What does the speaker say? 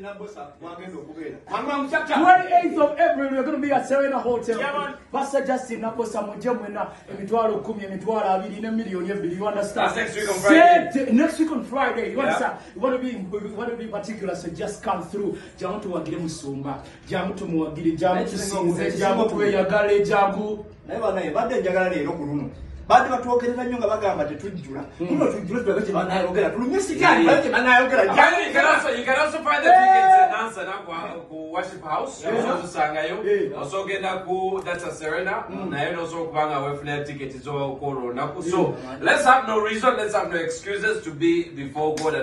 28th of April, we're going to be at Serena Hotel. Pastor Justin Nakosa Mujamwena, Emitwaro Kumi, Emitwara, $1 million, you understand? That's next week on Friday. Next week on Friday, you understand? You want to be particular, so just come through. Jamu tu wagire musumba, jamu tu muwagire, jamu tu sinze, jamu tu weyagale, jamu. Bade njagala leero kuno. Bade batuogerera nnyo nga bagamba tetujjula. Kuno tujjula twebeke banayogera. Tulumye sikali bale banayogera. You can also find the tickets and answer na ku worship house. Also sangayo. Also genda ku that's a Serena. Na yendo also kubanga wefuna ticket zo ko naku. So let's have no reason, let's have no excuses to be before God.